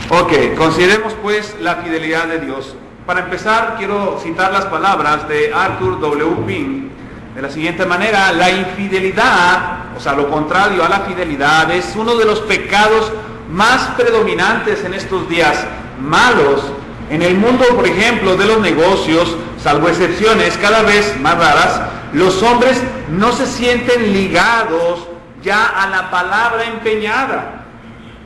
Ok, consideremos pues la fidelidad de Dios. Para empezar, quiero citar las palabras de Arthur W. Pink de la siguiente manera: la infidelidad, o sea, lo contrario a la fidelidad, es uno de los pecados más predominantes en estos días malos. En el mundo, por ejemplo, de los negocios, salvo excepciones cada vez más raras, los hombres no se sienten ligados ya a la palabra empeñada.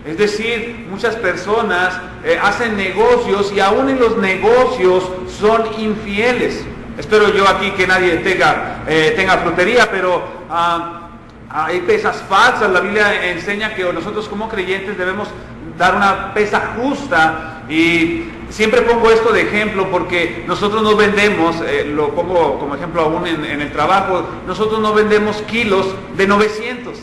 Es decir, muchas personas hacen negocios y aún en los negocios son infieles. Espero yo aquí que nadie tenga frutería, pero hay pesas falsas. La Biblia enseña que nosotros como creyentes debemos dar una pesa justa, y siempre pongo esto de ejemplo porque nosotros no vendemos, lo pongo como ejemplo aún en el trabajo, nosotros no vendemos kilos de 900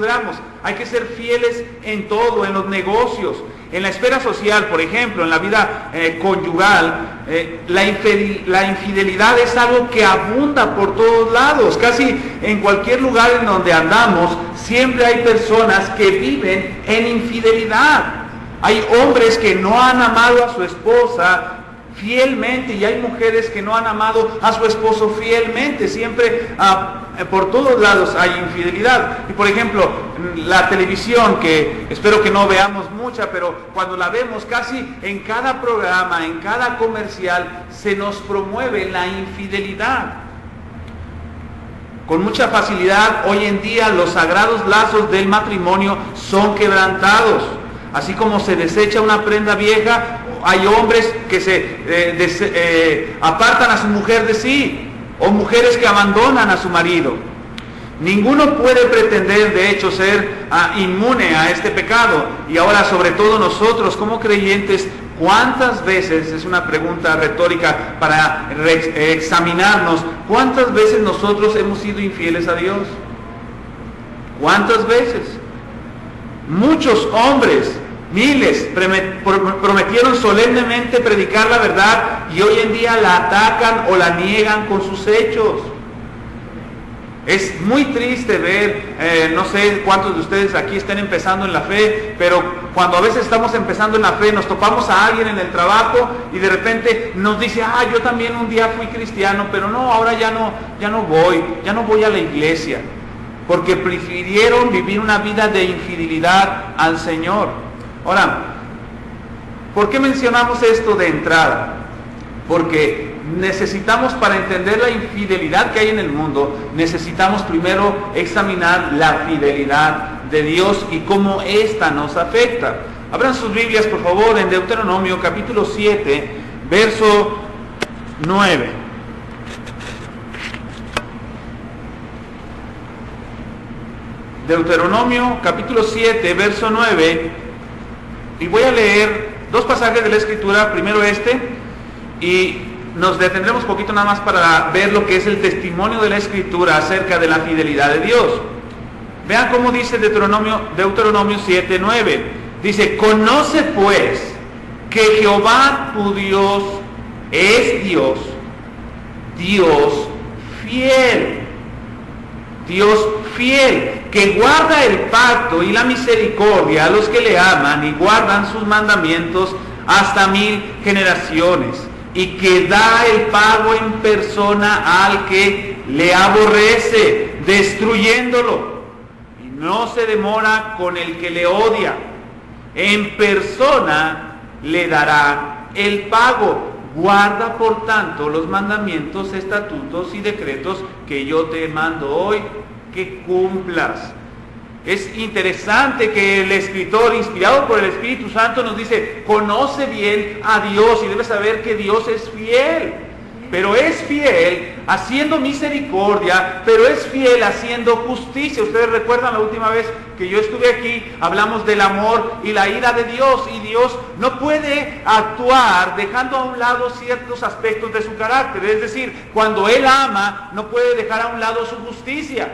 gramos. Hay que ser fieles en todo, en los negocios, en la esfera social, por ejemplo, en la vida conyugal. La infidelidad es algo que abunda por todos lados. Casi en cualquier lugar en donde andamos, siempre hay personas que viven en infidelidad. Hay hombres que no han amado a su esposa fielmente y hay mujeres que no han amado a su esposo fielmente. Siempre por todos lados hay infidelidad. Y por ejemplo, la televisión, que espero que no veamos mucha, pero cuando la vemos, casi en cada programa, en cada comercial, se nos promueve la infidelidad. Con mucha facilidad, hoy en día, los sagrados lazos del matrimonio son quebrantados. Así como se desecha una prenda vieja, hay hombres que se apartan a su mujer de sí, o mujeres que abandonan a su marido. Ninguno puede pretender, de hecho, ser inmune a este pecado. Y ahora, sobre todo nosotros como creyentes, ¿cuántas veces, es una pregunta retórica para examinarnos, cuántas veces nosotros hemos sido infieles a Dios? ¿Cuántas veces? Muchos hombres, miles, prometieron solemnemente predicar la verdad y hoy en día la atacan o la niegan con sus hechos. Es muy triste ver, no sé cuántos de ustedes aquí estén empezando en la fe, pero cuando a veces estamos empezando en la fe, nos topamos a alguien en el trabajo y de repente nos dice: yo también un día fui cristiano, pero no, ahora ya no voy a la iglesia, porque prefirieron vivir una vida de infidelidad al Señor. Ahora, ¿por qué mencionamos esto de entrada? Porque necesitamos, para entender la infidelidad que hay en el mundo, necesitamos primero examinar la fidelidad de Dios y cómo ésta nos afecta. Abran sus Biblias, por favor, en Deuteronomio capítulo 7, verso 9. Deuteronomio capítulo 7, verso 9, y voy a leer dos pasajes de la Escritura, primero y nos detendremos un poquito nada más para ver lo que es el testimonio de la Escritura acerca de la fidelidad de Dios. Vean cómo dice Deuteronomio 7, 9. Dice: conoce pues que Jehová tu Dios es Dios fiel, que guarda el pacto y la misericordia a los que le aman y guardan sus mandamientos hasta 1000 generaciones, y que da el pago en persona al que le aborrece, destruyéndolo, y no se demora con el que le odia. En persona le dará el pago. Guarda, por tanto, los mandamientos, estatutos y decretos que yo te mando hoy, que cumplas. Es interesante que el escritor, inspirado por el Espíritu Santo, nos dice: conoce bien a Dios y debes saber que Dios es fiel. Pero es fiel haciendo misericordia, pero es fiel haciendo justicia. Ustedes recuerdan la última vez que yo estuve aquí, hablamos del amor y la ira de Dios, y Dios no puede actuar dejando a un lado ciertos aspectos de su carácter. Es decir, cuando Él ama, no puede dejar a un lado su justicia.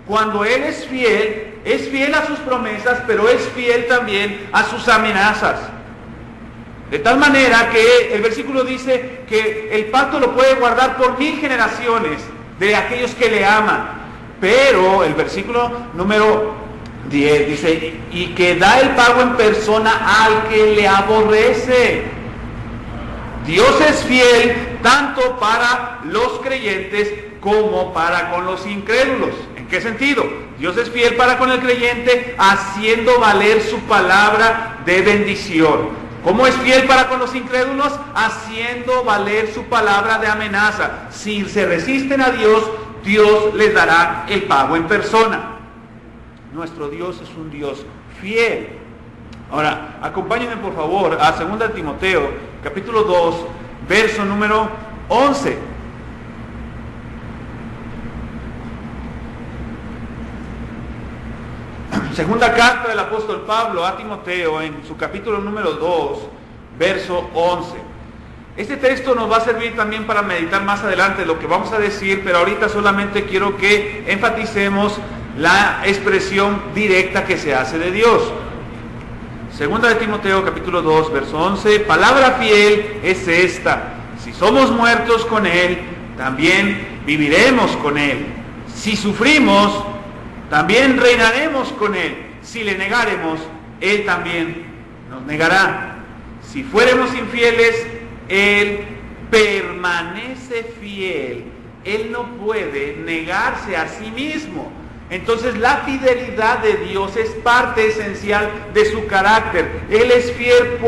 Cuando Él es fiel a sus promesas, pero es fiel también a sus amenazas. De tal manera que el versículo dice que el pacto lo puede guardar por 1000 generaciones de aquellos que le aman. Pero el versículo número 10 dice, y que da el pago en persona al que le aborrece. Dios es fiel tanto para los creyentes como para con los incrédulos. ¿En qué sentido? Dios es fiel para con el creyente haciendo valer su palabra de bendición. ¿Cómo es fiel para con los incrédulos? Haciendo valer su palabra de amenaza. Si se resisten a Dios, Dios les dará el pago en persona. Nuestro Dios es un Dios fiel. Ahora, acompáñenme por favor a 2 Timoteo, capítulo 2, verso número 11. Segunda carta del apóstol Pablo a Timoteo, en su capítulo número 2, verso 11. Este texto nos va a servir también para meditar más adelante lo que vamos a decir, pero ahorita solamente quiero que enfaticemos la expresión directa que se hace de Dios. Segunda de Timoteo, capítulo 2, verso 11. Palabra fiel es esta: si somos muertos con Él, también viviremos con Él. Si sufrimos, también reinaremos con Él. Si le negaremos, Él también nos negará. Si fuéramos infieles, Él permanece fiel. Él no puede negarse a sí mismo. Entonces la fidelidad de Dios es parte esencial de su carácter. Él es fiel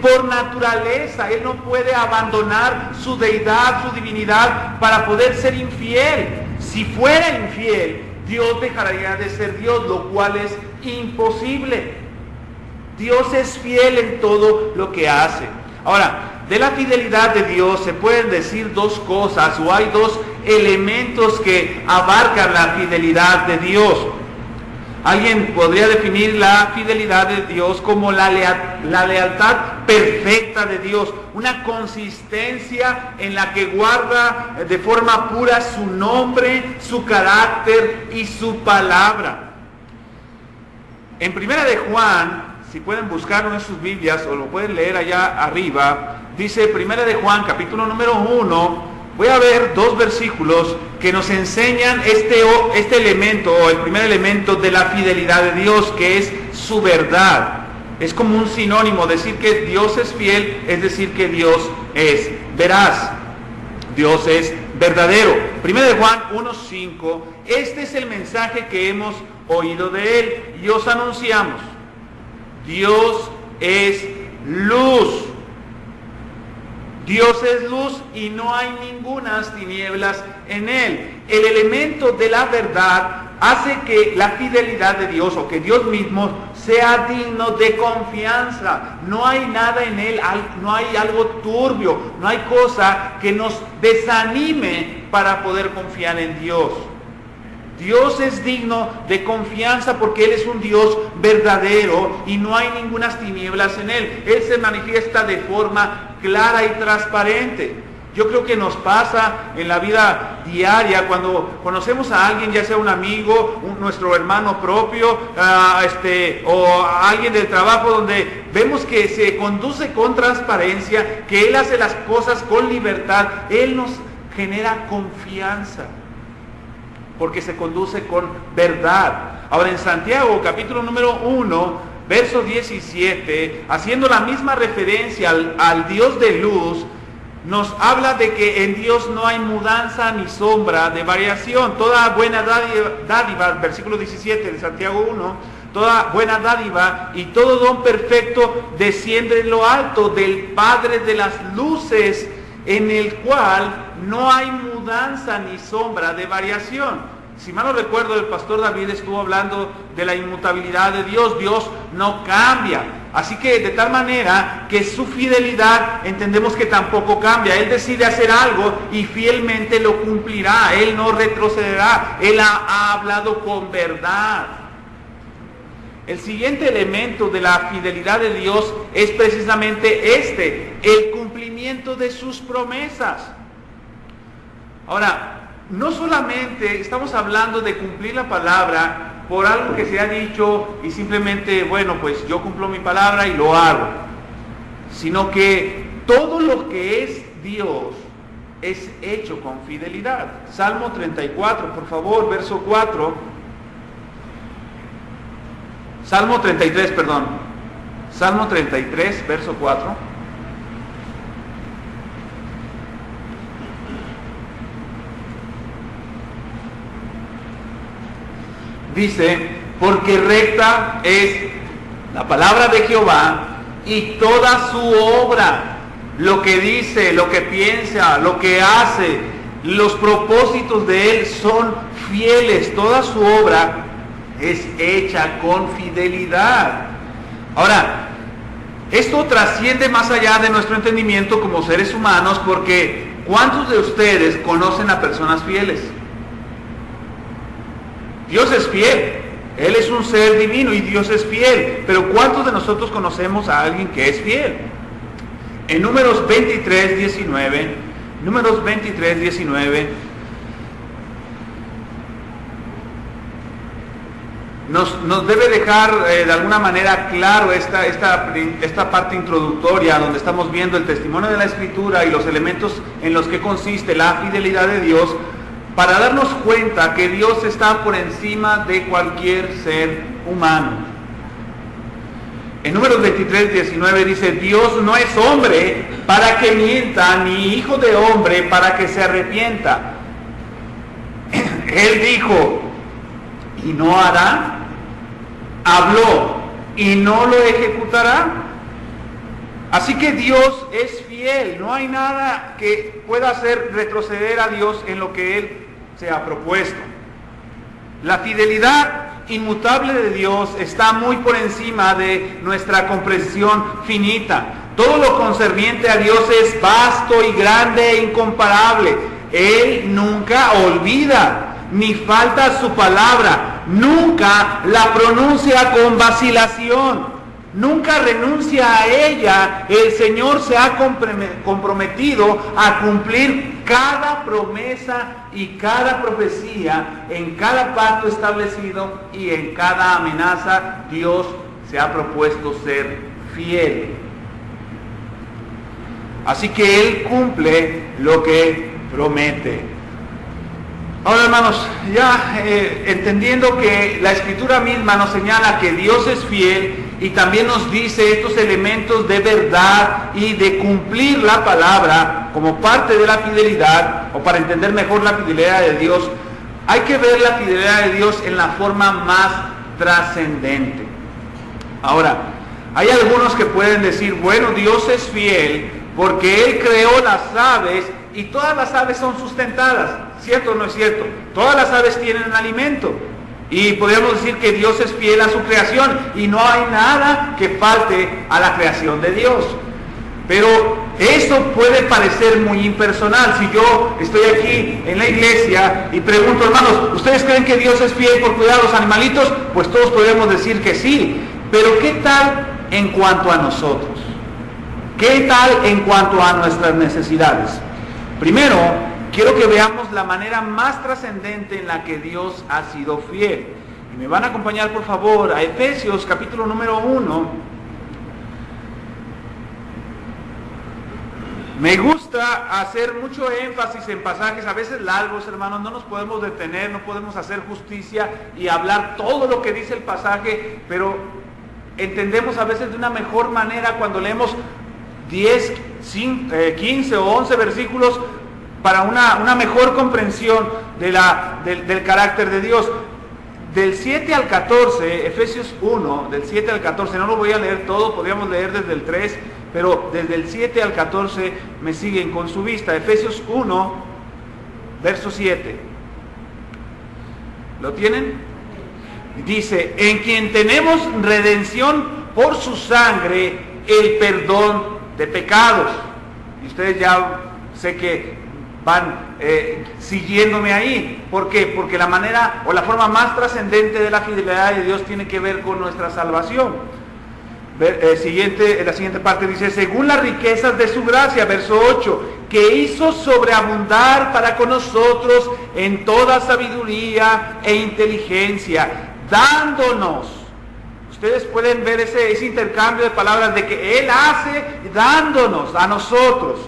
por naturaleza. Él no puede abandonar su deidad, su divinidad, para poder ser infiel. Si fuera infiel, Dios dejaría de ser Dios, lo cual es imposible. Dios es fiel en todo lo que hace. Ahora, de la fidelidad de Dios se pueden decir dos cosas, o hay dos elementos que abarcan la fidelidad de Dios. Alguien podría definir la fidelidad de Dios como la lealtad perfecta de Dios, una consistencia en la que guarda de forma pura su nombre, su carácter y su palabra. En Primera de Juan, si pueden buscarlo en sus Biblias o lo pueden leer allá arriba, dice Primera de Juan, capítulo número 1, voy a ver dos versículos que nos enseñan este elemento, o el primer elemento de la fidelidad de Dios, que es su verdad. Es como un sinónimo, decir que Dios es fiel, es decir que Dios es veraz. Dios es verdadero. Primera de Juan 1:5, este es el mensaje que hemos oído de Él y os anunciamos. Dios es luz. Dios es luz y no hay ningunas tinieblas en Él. El elemento de la verdad hace que la fidelidad de Dios, o que Dios mismo, sea digno de confianza. No hay nada en Él, no hay algo turbio, no hay cosa que nos desanime para poder confiar en Dios. Dios es digno de confianza porque Él es un Dios verdadero y no hay ninguna tinieblas en Él. Él se manifiesta de forma clara y transparente. Yo creo que nos pasa en la vida diaria cuando conocemos a alguien, ya sea un amigo, nuestro hermano propio, o alguien del trabajo, donde vemos que se conduce con transparencia, que Él hace las cosas con libertad. Él nos genera confianza, porque se conduce con verdad. Ahora en Santiago, capítulo número 1, verso 17, haciendo la misma referencia al Dios de luz, nos habla de que en Dios no hay mudanza ni sombra de variación. Toda buena dádiva, versículo 17 de Santiago 1, toda buena dádiva y todo don perfecto desciende de lo alto, del Padre de las luces, en el cual no hay mudanza ni sombra de variación. Si mal no recuerdo, el pastor David estuvo hablando de la inmutabilidad de Dios. Dios no cambia. Así que de tal manera que su fidelidad entendemos que tampoco cambia. Él decide hacer algo y fielmente lo cumplirá. Él no retrocederá. Él ha hablado con verdad. El siguiente elemento de la fidelidad de Dios es precisamente el cumplimiento de sus promesas. Ahora, no solamente estamos hablando de cumplir la palabra por algo que se ha dicho y simplemente, bueno, pues yo cumplo mi palabra y lo hago, sino que todo lo que es Dios es hecho con fidelidad. Salmo 34, por favor, verso 4. Salmo 33, perdón. Salmo 33, verso 4. Dice, porque recta es la palabra de Jehová y toda su obra, lo que dice, lo que piensa, lo que hace, los propósitos de él son fieles, toda su obra es hecha con fidelidad. Ahora, esto trasciende más allá de nuestro entendimiento como seres humanos, porque ¿cuántos de ustedes conocen a personas fieles? Dios es fiel, Él es un ser divino y Dios es fiel, pero ¿cuántos de nosotros conocemos a alguien que es fiel? En Números 23, 19, nos debe dejar de alguna manera claro esta parte introductoria, donde estamos viendo el testimonio de la Escritura y los elementos en los que consiste la fidelidad de Dios, para darnos cuenta que Dios está por encima de cualquier ser humano. En Números 23, 19 dice, Dios no es hombre para que mienta, ni hijo de hombre para que se arrepienta. Él dijo, y no hará. Habló, y no lo ejecutará. Así que Dios es fiel, no hay nada que pueda hacer retroceder a Dios en lo que Él se ha propuesto. La fidelidad inmutable de Dios está muy por encima de nuestra comprensión finita. Todo lo concerniente a Dios es vasto y grande e incomparable. Él nunca olvida, ni falta su palabra, nunca la pronuncia con vacilación. Nunca renuncia a ella. El Señor se ha comprometido a cumplir cada promesa y cada profecía, en cada pacto establecido y en cada amenaza. Dios se ha propuesto ser fiel. Así que Él cumple lo que promete. Ahora, hermanos, ya entendiendo que la Escritura misma nos señala que Dios es fiel y también nos dice estos elementos de verdad y de cumplir la palabra como parte de la fidelidad, o para entender mejor la fidelidad de Dios, hay que ver la fidelidad de Dios en la forma más trascendente. Ahora, hay algunos que pueden decir, bueno, Dios es fiel porque Él creó las aves y todas las aves son sustentadas. ¿Cierto o no es cierto? Todas las aves tienen alimento. Y podríamos decir que Dios es fiel a su creación y no hay nada que falte a la creación de Dios. Pero eso puede parecer muy impersonal. Si yo estoy aquí en la iglesia y pregunto, hermanos, ¿ustedes creen que Dios es fiel por cuidar a los animalitos? Pues todos podemos decir que sí. Pero ¿qué tal en cuanto a nosotros? ¿Qué tal en cuanto a nuestras necesidades? Primero, quiero que veamos la manera más trascendente en la que Dios ha sido fiel. Y me van a acompañar, por favor, a Efesios, capítulo número 1. Me gusta hacer mucho énfasis en pasajes, a veces largos, hermanos, no nos podemos detener, no podemos hacer justicia y hablar todo lo que dice el pasaje, pero entendemos a veces de una mejor manera cuando leemos 10, 15 o 11 versículos para una mejor comprensión del carácter de Dios. Del 7 al 14, Efesios 1, del 7 al 14, no lo voy a leer todo, podríamos leer desde el 3, pero desde el 7 al 14 me siguen con su vista. Efesios 1, verso 7. ¿Lo tienen? Dice, en quien tenemos redención por su sangre, el perdón de pecados. Y ustedes ya sé que van siguiéndome ahí. ¿Por qué? Porque la manera o la forma más trascendente de la fidelidad de Dios tiene que ver con nuestra salvación. La siguiente parte dice, según las riquezas de su gracia, verso 8, que hizo sobreabundar para con nosotros en toda sabiduría e inteligencia, dándonos. Ustedes pueden ver ese intercambio de palabras de que Él hace dándonos a nosotros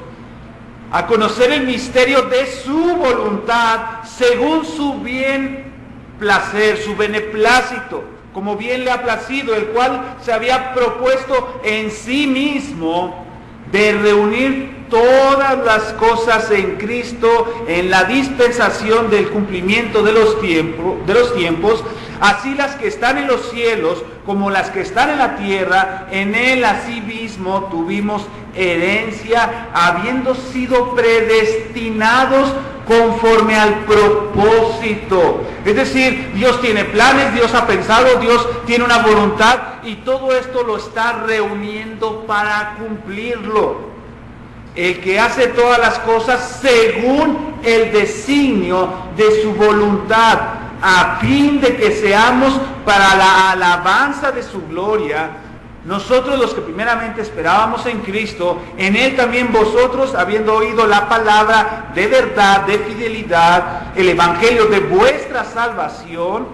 a conocer el misterio de su voluntad según su bien placer, su beneplácito. como bien le ha placido, el cual se había propuesto en sí mismo de reunir todas las cosas en Cristo en la dispensación del cumplimiento de los tiempos, así las que están en los cielos como las que están en la tierra. En él asimismo tuvimos herencia, habiendo sido predestinados conforme al propósito. Es decir, Dios tiene planes, Dios ha pensado, Dios tiene una voluntad, y todo esto lo está reuniendo para cumplirlo. El que hace todas las cosas según el designio de su voluntad, a fin de que seamos para la alabanza de su gloria. Nosotros los que primeramente esperábamos en Cristo, en Él también vosotros, habiendo oído la palabra de verdad, de fidelidad, el evangelio de vuestra salvación,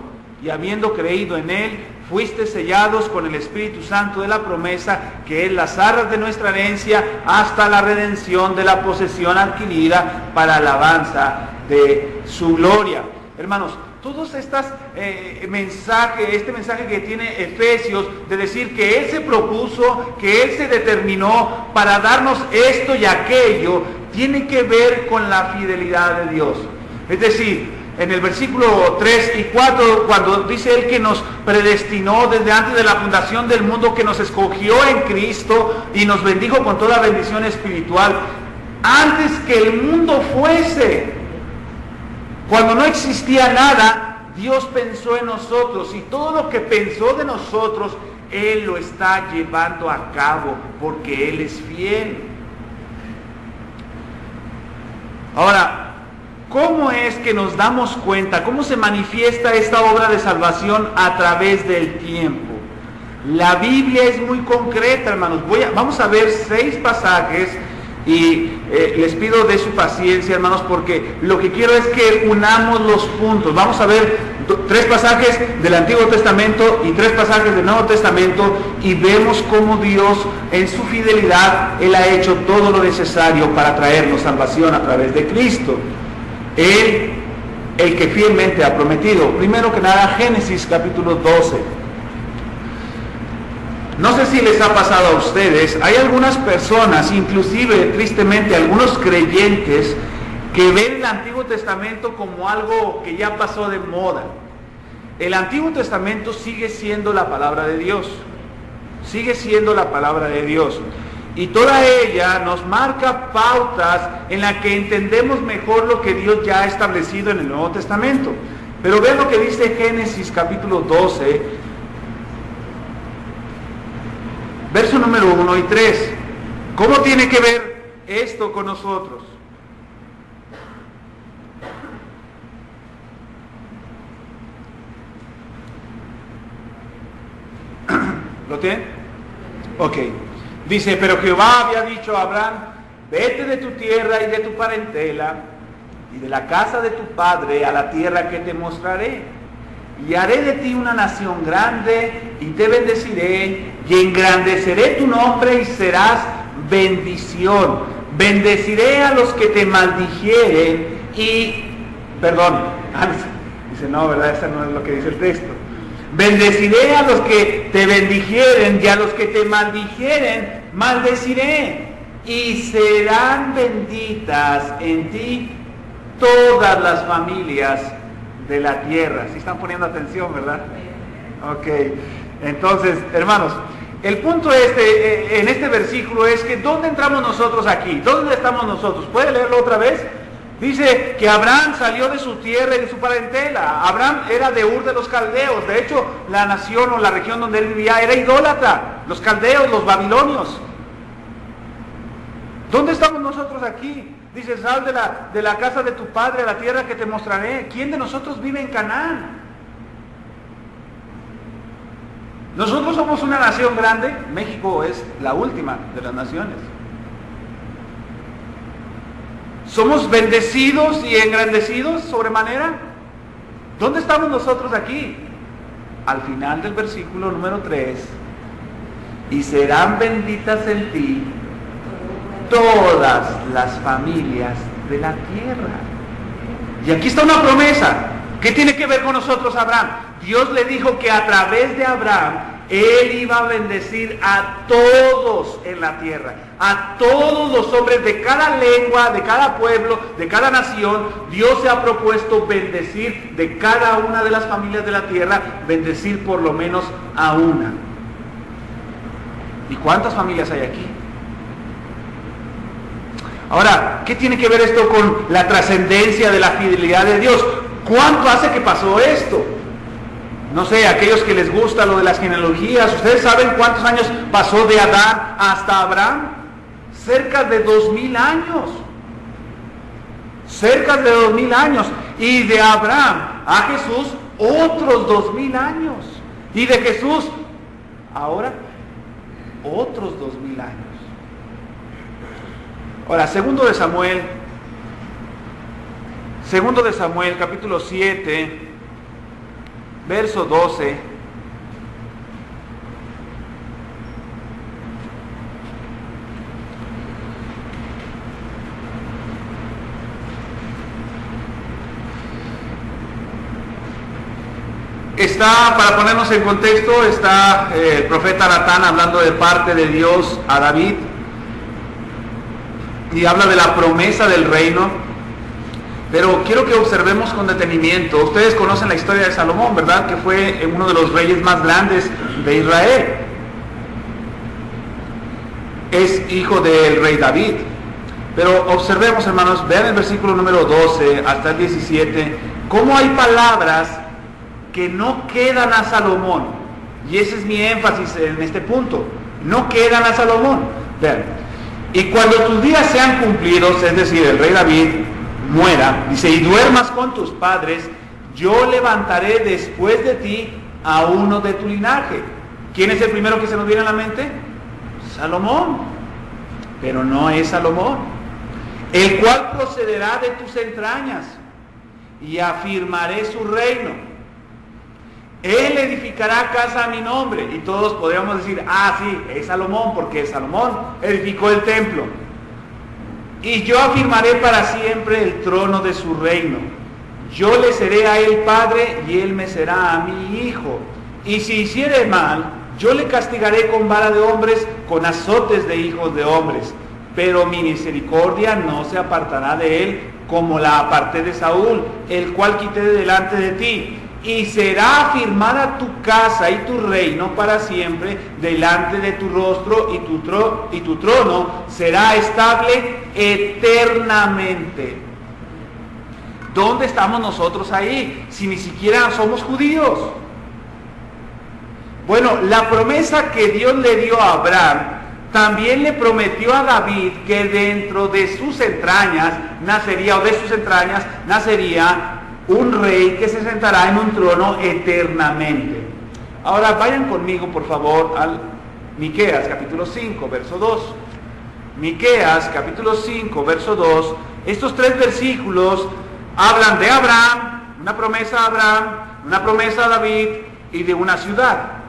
y habiendo creído en Él, fuiste sellados con el Espíritu Santo de la promesa, que es las arras de nuestra herencia, hasta la redención de la posesión adquirida para alabanza de su gloria. Hermanos, todos estos este mensaje que tiene Efesios, de decir que Él se propuso, que Él se determinó para darnos esto y aquello, tiene que ver con la fidelidad de Dios. Es decir, en el versículo 3 y 4, cuando dice Él que nos predestinó desde antes de la fundación del mundo, que nos escogió en Cristo y nos bendijo con toda bendición espiritual, antes que el mundo fuese, cuando no existía nada, Dios pensó en nosotros, y todo lo que pensó de nosotros, Él lo está llevando a cabo, porque Él es fiel. Ahora, ¿cómo es que nos damos cuenta? ¿Cómo se manifiesta esta obra de salvación a través del tiempo? La Biblia es muy concreta, hermanos. Vamos a ver 6 pasajes y les pido de su paciencia, hermanos, porque lo que quiero es que unamos los puntos. Vamos a ver 3 pasajes del Antiguo Testamento y 3 pasajes del Nuevo Testamento, y vemos cómo Dios, en su fidelidad, Él ha hecho todo lo necesario para traernos salvación a través de Cristo. Él, el que fielmente ha prometido. Primero que nada, Génesis capítulo 12. No sé si les ha pasado a ustedes, hay algunas personas, inclusive tristemente algunos creyentes, que ven el Antiguo Testamento como algo que ya pasó de moda. El Antiguo Testamento sigue siendo la palabra de Dios. Sigue siendo la palabra de Dios. Y toda ella nos marca pautas en las que entendemos mejor lo que Dios ya ha establecido en el Nuevo Testamento. Pero vean lo que dice Génesis capítulo 12, verso número 1 y 3. ¿Cómo tiene que ver esto con nosotros? ¿Lo tienen? Ok. Dice, pero Jehová había dicho a Abraham, vete de tu tierra y de tu parentela y de la casa de tu padre a la tierra que te mostraré, y haré de ti una nación grande, y te bendeciré, y engrandeceré tu nombre, y serás bendición. Bendeciré a los que te maldijeren, dice, no, ¿verdad? Eso no es lo que dice el texto. Bendeciré a los que te bendijeren, y a los que te maldijeren, maldeciré. Y serán benditas en ti todas las familias de la tierra. ¿Sí están poniendo atención, verdad? Ok. Entonces, hermanos, el punto en este versículo es que ¿dónde entramos nosotros aquí? ¿Dónde estamos nosotros? ¿Puede leerlo otra vez? Dice que Abraham salió de su tierra y de su parentela. Abraham era de Ur de los Caldeos. De hecho, la nación o la región donde él vivía era idólatra. Los caldeos, los babilonios. ¿Dónde estamos nosotros aquí? Dice, sal de la casa de tu padre a la tierra que te mostraré. ¿Quién de nosotros vive en Canaán? Nosotros somos una nación grande. México es la última de las naciones. ¿Somos bendecidos y engrandecidos sobremanera? ¿Dónde estamos nosotros aquí? Al final del versículo número 3. Y serán benditas en ti todas las familias de la tierra. Y aquí está una promesa. ¿Qué tiene que ver con nosotros, Abraham? Dios le dijo que a través de Abraham, Él iba a bendecir a todos en la tierra, a todos los hombres de cada lengua, de cada pueblo, de cada nación. Dios se ha propuesto bendecir de cada una de las familias de la tierra, bendecir por lo menos a una. ¿Y cuántas familias hay aquí? Ahora, ¿qué tiene que ver esto con la trascendencia de la fidelidad de Dios? ¿Cuánto hace que pasó esto? No sé, aquellos que les gusta lo de las genealogías, ¿ustedes saben cuántos años pasó de Adán hasta Abraham? Cerca de 2000 años. Cerca de 2000 años. Y de Abraham a Jesús, otros 2000 años. Y de Jesús, ahora, otros 2000 años. Ahora, segundo de Samuel, capítulo 7, verso 12. Está, para ponernos en contexto, está el profeta Natán hablando de parte de Dios a David y habla de la promesa del reino. Pero quiero que observemos con detenimiento. Ustedes conocen la historia de Salomón, ¿verdad? Que fue uno de los reyes más grandes de Israel. Es hijo del rey David. Pero observemos, hermanos, vean el versículo número 12 hasta el 17, cómo hay palabras que no quedan a Salomón. Y ese es mi énfasis en este punto. No quedan a Salomón. Vean. Y cuando tus días sean cumplidos, es decir, el rey David muera, dice, y duermas con tus padres, yo levantaré después de ti a uno de tu linaje. ¿Quién es el primero que se nos viene a la mente? Salomón. Pero no es Salomón. El cual procederá de tus entrañas y afirmaré su reino. Él edificará casa a mi nombre. Y todos podríamos decir, ah, sí, es Salomón, porque Salomón edificó el templo. Y yo afirmaré para siempre el trono de su reino. Yo le seré a él padre y él me será a mí hijo. Y si hiciere mal, yo le castigaré con vara de hombres, con azotes de hijos de hombres. Pero mi misericordia no se apartará de él, como la aparté de Saúl, el cual quité de delante de ti. Y será afirmada tu casa y tu reino para siempre delante de tu rostro, y tu trono será estable eternamente. ¿Dónde estamos nosotros ahí? Si ni siquiera somos judíos. Bueno, la promesa que Dios le dio a Abraham, también le prometió a David que dentro de sus entrañas nacería un rey que se sentará en un trono eternamente. Ahora vayan conmigo, por favor, al Miqueas capítulo 5, verso 2. Miqueas capítulo 5, verso 2. Estos tres versículos hablan de Abraham, una promesa a Abraham, una promesa a David y de una ciudad.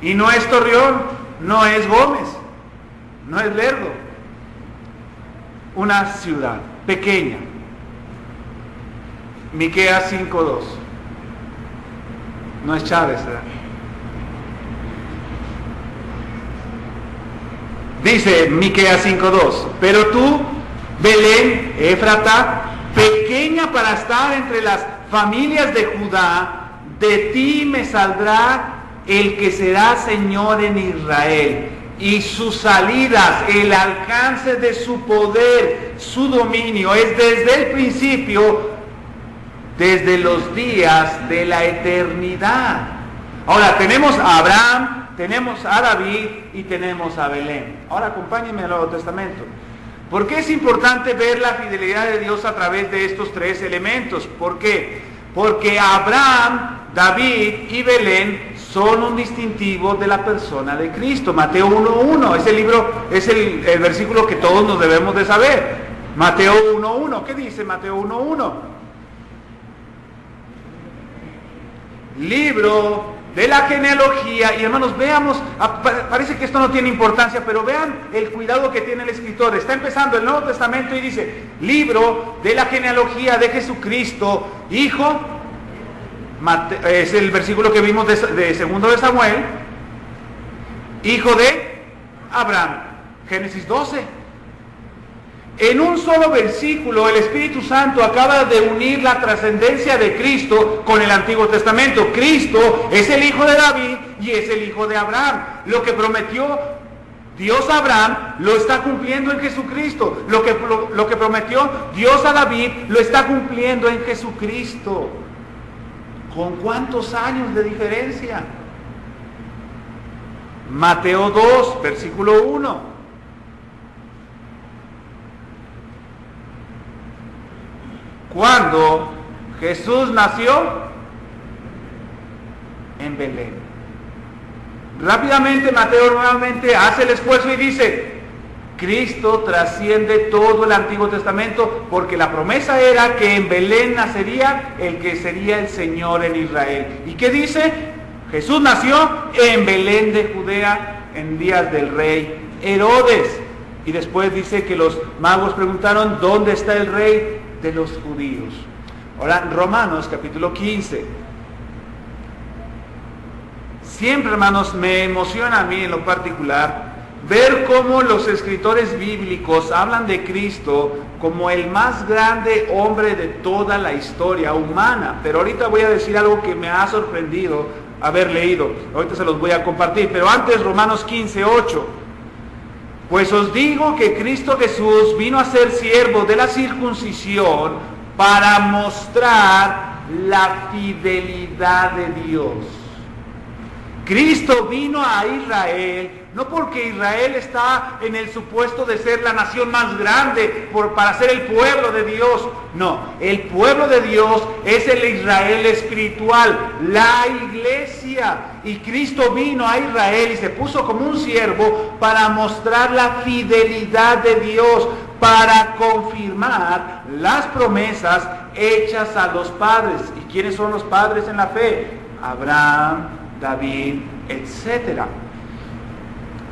Y no es Torreón, no es Gómez, no es Lerdo. Una ciudad pequeña. Miqueas 5:2. No es Chávez, ¿verdad? Dice Miqueas 5:2. Pero tú, Belén, Éfrata, pequeña para estar entre las familias de Judá, de ti me saldrá el que será Señor en Israel. Y sus salidas, el alcance de su poder, su dominio, es desde el principio, desde los días de la eternidad. Ahora tenemos a Abraham, tenemos a David y tenemos a Belén. Ahora acompáñenme al Nuevo Testamento. ¿Por qué es importante ver la fidelidad de Dios a través de estos tres elementos? ¿Por qué? Porque Abraham, David y Belén son un distintivo de la persona de Cristo. Mateo 1:1 es el versículo que todos nos debemos de saber. Mateo 1:1, ¿qué dice Mateo 1:1? Libro de la genealogía. Y hermanos, veamos, parece que esto no tiene importancia, pero vean el cuidado que tiene el escritor. Está empezando el Nuevo Testamento y dice, libro de la genealogía de Jesucristo, hijo Es el versículo que vimos de segundo de Samuel, hijo de Abraham, Génesis 12. En un solo versículo el Espíritu Santo acaba de unir la trascendencia de Cristo con el Antiguo Testamento. Cristo es el hijo de David y es el hijo de Abraham. Lo que prometió Dios a Abraham lo está cumpliendo en Jesucristo. Lo que prometió Dios a David lo está cumpliendo en Jesucristo. ¿Con cuántos años de diferencia? Mateo 2, versículo 1. Cuando Jesús nació en Belén. Rápidamente Mateo nuevamente hace el esfuerzo y dice, Cristo trasciende todo el Antiguo Testamento, porque la promesa era que en Belén nacería el que sería el Señor en Israel. ¿Y qué dice? Jesús nació en Belén de Judea en días del rey Herodes. Y después dice que los magos preguntaron, ¿dónde está el rey de los judíos? Ahora, Romanos capítulo 15. Siempre, hermanos, me emociona a mí en lo particular ver cómo los escritores bíblicos hablan de Cristo como el más grande hombre de toda la historia humana. Pero ahorita voy a decir algo que me ha sorprendido haber leído. Ahorita se los voy a compartir. Pero antes, Romanos 15, 8. Pues os digo que Cristo Jesús vino a ser siervo de la circuncisión para mostrar la fidelidad de Dios. Cristo vino a Israel, no porque Israel está en el supuesto de ser la nación más grande para ser el pueblo de Dios. No, el pueblo de Dios es el Israel espiritual, la iglesia. Y Cristo vino a Israel y se puso como un siervo para mostrar la fidelidad de Dios, para confirmar las promesas hechas a los padres. ¿Y quiénes son los padres en la fe? Abraham, David, etcétera.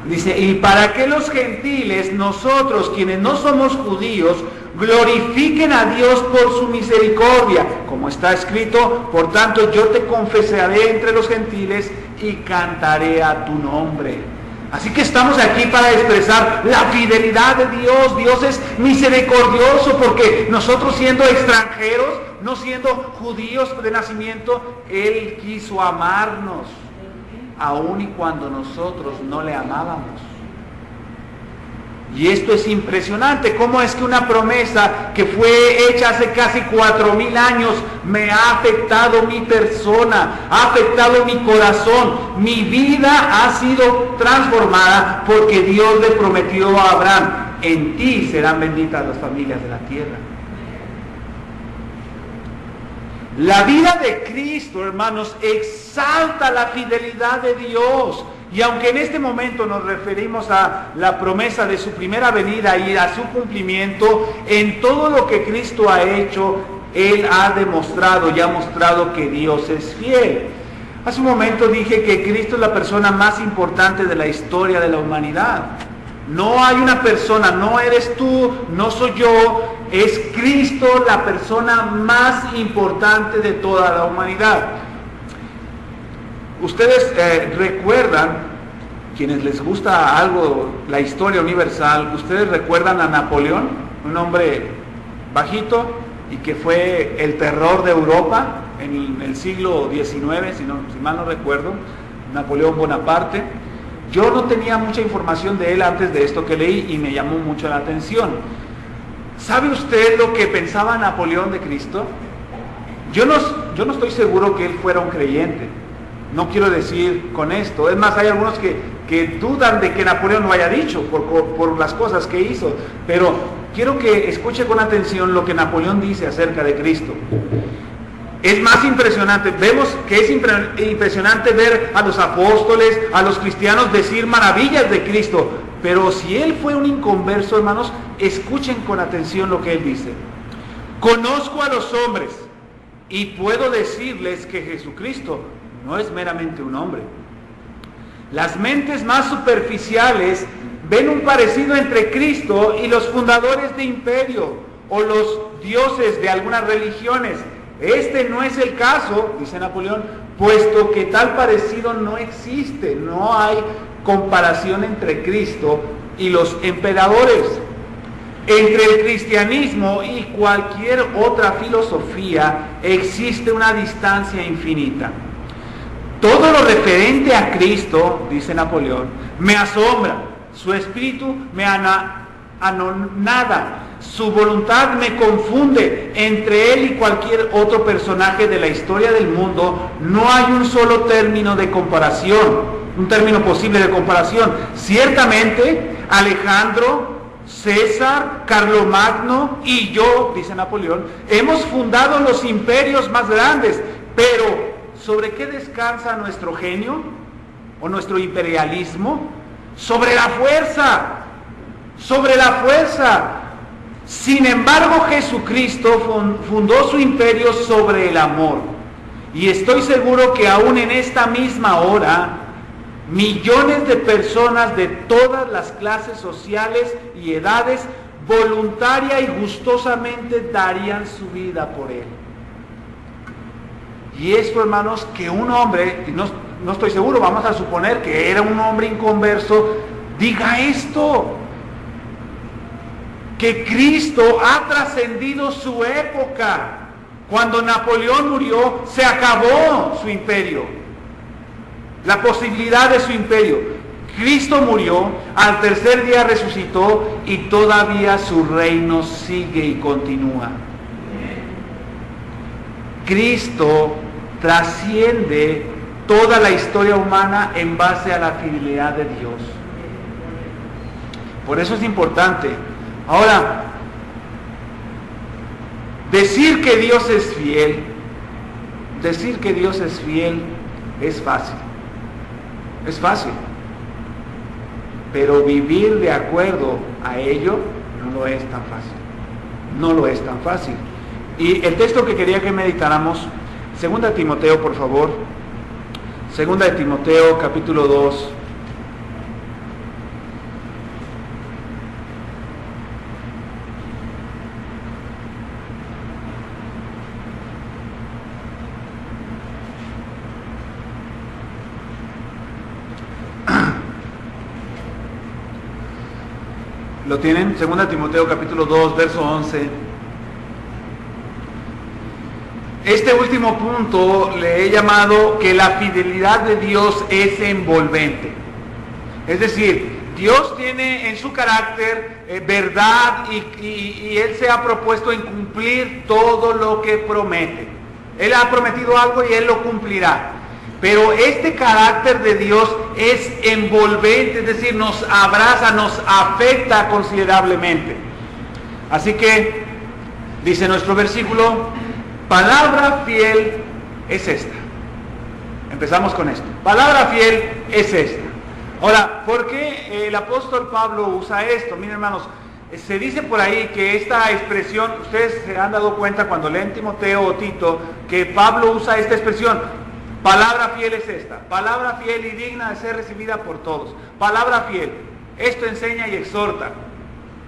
Dice, y para que los gentiles, nosotros quienes no somos judíos, glorifiquen a Dios por su misericordia, como está escrito, por tanto yo te confesaré entre los gentiles y cantaré a tu nombre. Así que estamos aquí para expresar la fidelidad de Dios. Dios es misericordioso porque nosotros, siendo extranjeros, no siendo judíos de nacimiento, Él quiso amarnos, aun y cuando nosotros no le amábamos. Y esto es impresionante. ¿Cómo es que una promesa que fue hecha hace casi 4,000 años me ha afectado mi persona, ha afectado mi corazón? Mi vida ha sido transformada porque Dios le prometió a Abraham, en ti serán benditas las familias de la tierra. La vida de Cristo, hermanos, exalta la fidelidad de Dios. Y aunque en este momento nos referimos a la promesa de su primera venida y a su cumplimiento, en todo lo que Cristo ha hecho, Él ha demostrado y ha mostrado que Dios es fiel. Hace un momento dije que Cristo es la persona más importante de la historia de la humanidad. No hay una persona, no eres tú, no soy yo, es Cristo la persona más importante de toda la humanidad. Ustedes recuerdan, quienes les gusta algo, la historia universal, ustedes recuerdan a Napoleón, un hombre bajito y que fue el terror de Europa en el siglo XIX, si mal no recuerdo, Napoleón Bonaparte. Yo no tenía mucha información de él antes de esto que leí y me llamó mucho la atención. ¿Sabe usted lo que pensaba Napoleón de Cristo? Yo no estoy seguro que él fuera un creyente. No quiero decir con esto. Es más, hay algunos que dudan de que Napoleón lo haya dicho por las cosas que hizo. Pero quiero que escuche con atención lo que Napoleón dice acerca de Cristo. Es más impresionante, vemos que es impresionante ver a los apóstoles, a los cristianos decir maravillas de Cristo. Pero si él fue un inconverso, hermanos, escuchen con atención lo que él dice. Conozco a los hombres y puedo decirles que Jesucristo no es meramente un hombre. Las mentes más superficiales ven un parecido entre Cristo y los fundadores de imperio o los dioses de algunas religiones. Este no es el caso, dice Napoleón, puesto que tal parecido no existe, no hay comparación entre Cristo y los emperadores. Entre el cristianismo y cualquier otra filosofía existe una distancia infinita. Todo lo referente a Cristo, dice Napoleón, me asombra, su espíritu me anonada, su voluntad me confunde. Entre él y cualquier otro personaje de la historia del mundo no hay un solo término de comparación, un término posible de comparación. Ciertamente, Alejandro, César, Carlomagno y yo, dice Napoleón, hemos fundado los imperios más grandes, pero ¿sobre qué descansa nuestro genio o nuestro imperialismo? Sobre la fuerza, sobre la fuerza. Sin embargo, Jesucristo fundó su imperio sobre el amor. Y estoy seguro que aún en esta misma hora, millones de personas de todas las clases sociales y edades voluntaria y gustosamente darían su vida por él. Y esto, hermanos, que un hombre, no estoy seguro, vamos a suponer que era un hombre inconverso, diga esto, que Cristo ha trascendido su época. Cuando Napoleón murió, se acabó su imperio, la posibilidad de su imperio. Cristo murió, al tercer día resucitó y todavía su reino sigue y continúa. Cristo trasciende toda la historia humana en base a la fidelidad de Dios. Por eso es importante. Ahora, decir que Dios es fiel es fácil. Es fácil. Pero vivir de acuerdo a ello no lo es tan fácil. No lo es tan fácil. Y el texto que quería que meditáramos, 2 Timoteo, por favor. 2 Timoteo, capítulo 2. ¿Lo tienen? 2 Timoteo capítulo 2, verso 11. Este último punto le he llamado que la fidelidad de Dios es envolvente. Es decir, Dios tiene en su carácter verdad y Él se ha propuesto en cumplir todo lo que promete. Él ha prometido algo y Él lo cumplirá. Pero este carácter de Dios es envolvente, es decir, nos abraza, nos afecta considerablemente. Así que, dice nuestro versículo, palabra fiel es esta. Empezamos con esto. Palabra fiel es esta. Ahora, ¿por qué el apóstol Pablo usa esto? Miren, hermanos, se dice por ahí que esta expresión, ustedes se han dado cuenta cuando leen Timoteo o Tito, que Pablo usa esta expresión. Palabra fiel es esta, palabra fiel y digna de ser recibida por todos. Palabra fiel, esto enseña y exhorta.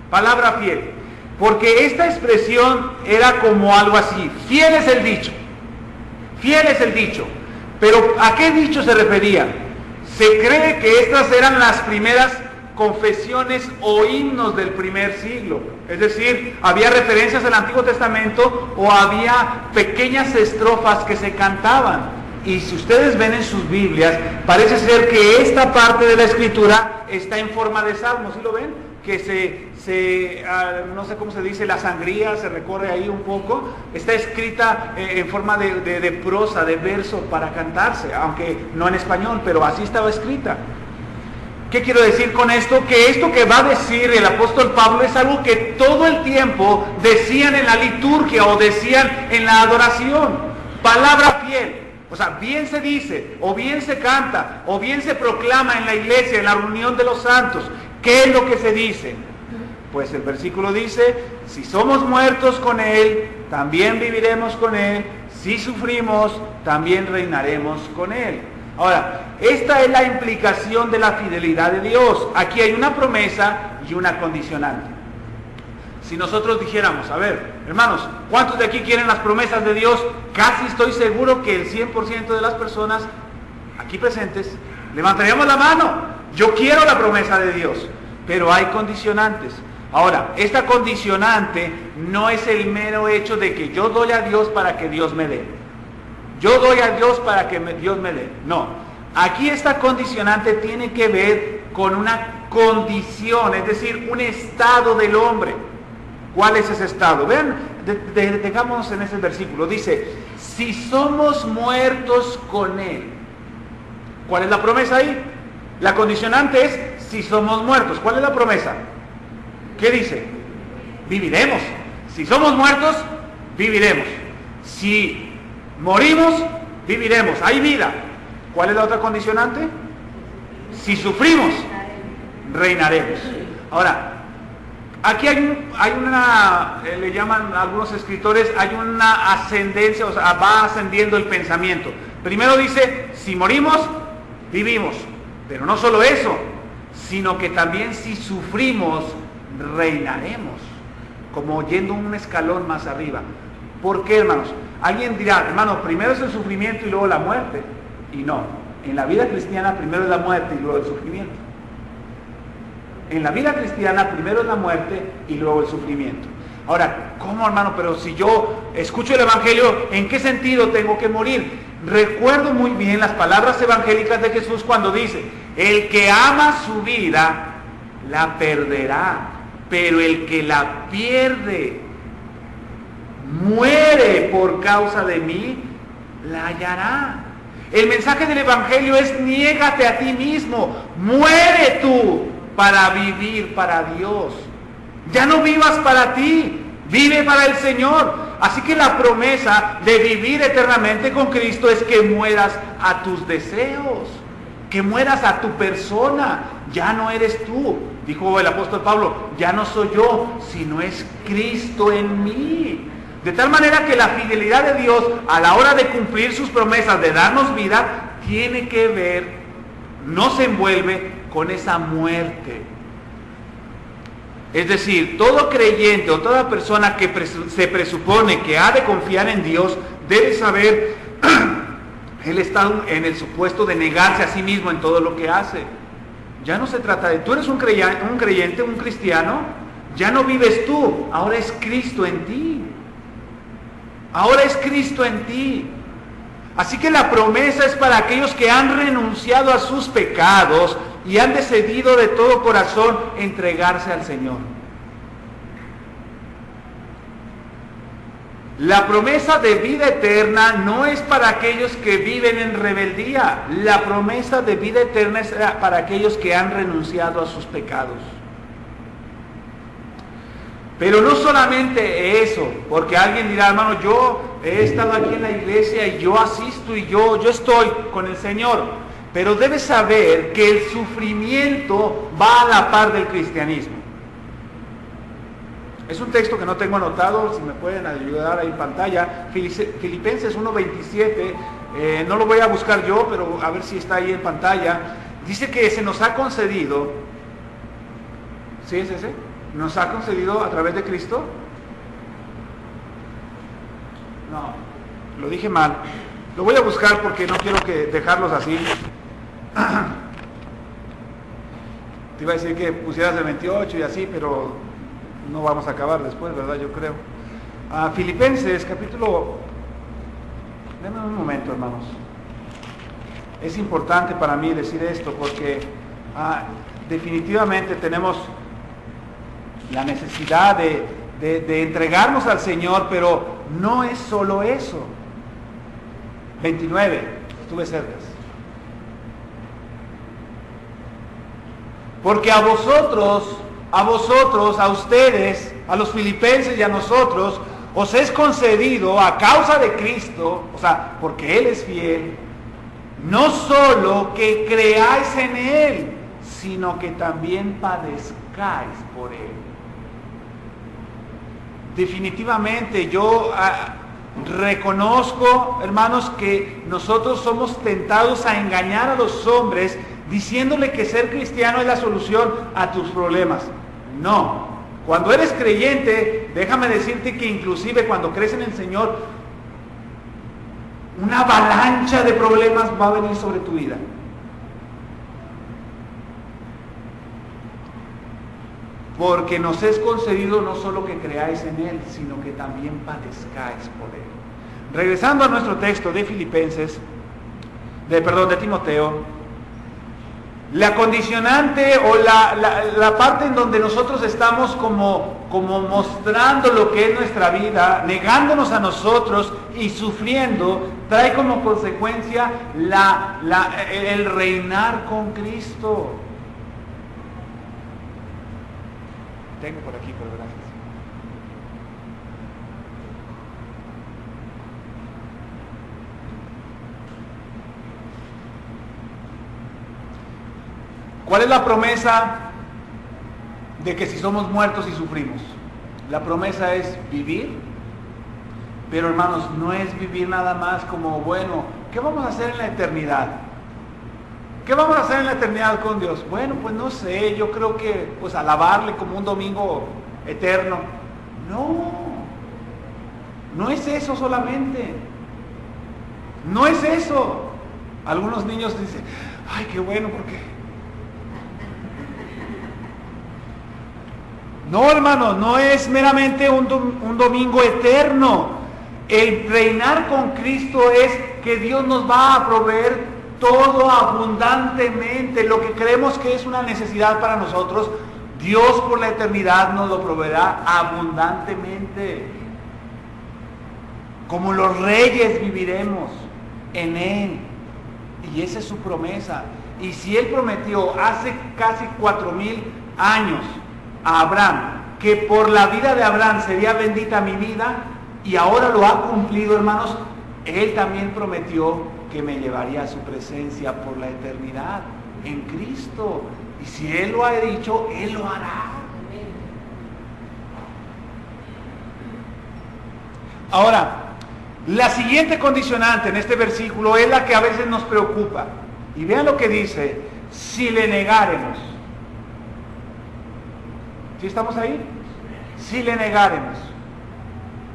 Palabra fiel, porque esta expresión era como algo así. Fiel es el dicho, fiel es el dicho. Pero ¿a qué dicho se refería? Se cree que estas eran las primeras confesiones o himnos del primer siglo. Es decir, había referencias al Antiguo Testamento o había pequeñas estrofas que se cantaban. Y si ustedes ven en sus Biblias, parece ser que esta parte de la Escritura está en forma de salmo. ¿Sí lo ven? Que no sé cómo se dice, la sangría se recorre ahí un poco. Está escrita en forma de prosa, de verso para cantarse, aunque no en español, pero así estaba escrita. ¿Qué quiero decir con esto? Que esto que va a decir el apóstol Pablo es algo que todo el tiempo decían en la liturgia o decían en la adoración. Palabra fiel. O sea, bien se dice, o bien se canta, o bien se proclama en la iglesia, en la reunión de los santos. ¿Qué es lo que se dice? Pues el versículo dice, si somos muertos con Él, también viviremos con Él. Si sufrimos, también reinaremos con Él. Ahora, esta es la implicación de la fidelidad de Dios. Aquí hay una promesa y una condicionante. Si nosotros dijéramos, a ver, hermanos, ¿cuántos de aquí quieren las promesas de Dios? Casi estoy seguro que el 100% de las personas aquí presentes levantaríamos la mano. Yo quiero la promesa de Dios, pero hay condicionantes. Ahora, esta condicionante no es el mero hecho de que yo doy a Dios para que Dios me dé. Yo doy a Dios para que Dios me dé. No, aquí esta condicionante tiene que ver con una condición, es decir, un estado del hombre. ¿Cuál es ese estado? Vean, detengámonos en ese versículo. Dice, si somos muertos con Él. ¿Cuál es la promesa ahí? La condicionante es, si somos muertos. ¿Cuál es la promesa? ¿Qué dice? Viviremos. Si somos muertos, viviremos. Si morimos, viviremos. Hay vida. ¿Cuál es la otra condicionante? Si sufrimos, reinaremos. Ahora, aquí hay una, le llaman algunos escritores, hay una ascendencia, o sea, va ascendiendo el pensamiento. Primero dice, si morimos, vivimos. Pero no solo eso, sino que también si sufrimos, reinaremos. Como yendo un escalón más arriba. ¿Por qué, hermanos? Alguien dirá, hermano, primero es el sufrimiento y luego la muerte. Y no, en la vida cristiana primero es la muerte y luego el sufrimiento. En la vida cristiana primero es la muerte y luego el sufrimiento. Ahora, ¿cómo, hermano? Pero si yo escucho el Evangelio, ¿en qué sentido tengo que morir? Recuerdo muy bien las palabras evangélicas de Jesús cuando dice, el que ama su vida, la perderá, pero el que la pierde, muere por causa de mí, la hallará. El mensaje del Evangelio es, niégate a ti mismo, muere tú para vivir para Dios. Ya no vivas para ti, vive para el Señor. Así que la promesa de vivir eternamente con Cristo es que mueras a tus deseos, que mueras a tu persona. Ya no eres tú, dijo el apóstol Pablo, ya no soy yo, sino es Cristo en mí. De tal manera que la fidelidad de Dios a la hora de cumplir sus promesas de darnos vida, tiene que ver, no se envuelve con esa muerte. Es decir, todo creyente o toda persona que se presupone que ha de confiar en Dios, debe saber, él está en el supuesto de negarse a sí mismo en todo lo que hace. Ya no se trata de, tú eres un creyente, un cristiano, ya no vives tú, ahora es Cristo en ti. Ahora es Cristo en ti. Así que la promesa es para aquellos que han renunciado a sus pecados y han decidido de todo corazón entregarse al Señor. La promesa de vida eterna no es para aquellos que viven en rebeldía. La promesa de vida eterna es para aquellos que han renunciado a sus pecados. Pero no solamente eso, porque alguien dirá, hermano, yo he estado aquí en la iglesia y yo asisto y yo estoy con el Señor. Pero debes saber que el sufrimiento va a la par del cristianismo. Es un texto que no tengo anotado, si me pueden ayudar ahí en pantalla. Filipenses 1:27, no lo voy a buscar yo, pero a ver si está ahí en pantalla. Dice que se nos ha concedido, ¿sí es ese? ¿Nos ha concedido a través de Cristo? No, lo dije mal. Lo voy a buscar porque no quiero dejarlos así. Te iba a decir que pusieras el 28 y así, pero no vamos a acabar después, ¿verdad? Yo creo. Filipenses, capítulo... Denme un momento, hermanos. Es importante para mí decir esto porque definitivamente tenemos la necesidad de entregarnos al Señor, pero no es solo eso. 29, estuve cerca. Porque a vosotros, a ustedes, a los filipenses y a nosotros, os es concedido a causa de Cristo, o sea, porque Él es fiel, no solo que creáis en Él, sino que también padezcáis por Él. Definitivamente yo reconozco, hermanos, que nosotros somos tentados a engañar a los hombres diciéndole que ser cristiano es la solución a tus problemas. No. Cuando eres creyente, déjame decirte que inclusive cuando crees en el Señor, una avalancha de problemas va a venir sobre tu vida. Porque nos es concedido no solo que creáis en Él, sino que también padezcáis por Él. Regresando a nuestro texto de de Timoteo, la condicionante o la parte en donde nosotros estamos como mostrando lo que es nuestra vida, negándonos a nosotros y sufriendo, trae como consecuencia el reinar con Cristo. Tengo por aquí, pero gracias. ¿Cuál es la promesa de que si somos muertos y sufrimos? La promesa es vivir, pero hermanos, no es vivir nada más como, bueno, ¿qué vamos a hacer en la eternidad? ¿Qué vamos a hacer en la eternidad con Dios? Bueno, pues no sé, yo creo que pues alabarle como un domingo eterno. No es eso solamente. No es eso. Algunos niños dicen, ay, qué bueno, porque... No, hermano, no es meramente un domingo eterno. El reinar con Cristo es que Dios nos va a proveer todo abundantemente. Lo que creemos que es una necesidad para nosotros, Dios por la eternidad nos lo proveerá abundantemente. Como los reyes viviremos en Él. Y esa es su promesa. Y si Él prometió hace casi 4,000 años a Abraham, que por la vida de Abraham sería bendita mi vida, y ahora lo ha cumplido, hermanos, Él también prometió que me llevaría a su presencia por la eternidad en Cristo. Y si Él lo ha dicho, Él lo hará. Ahora, la siguiente condicionante en este versículo es la que a veces nos preocupa. Y vean lo que dice, si le negáremos. ¿Sí estamos ahí? Si le negáremos.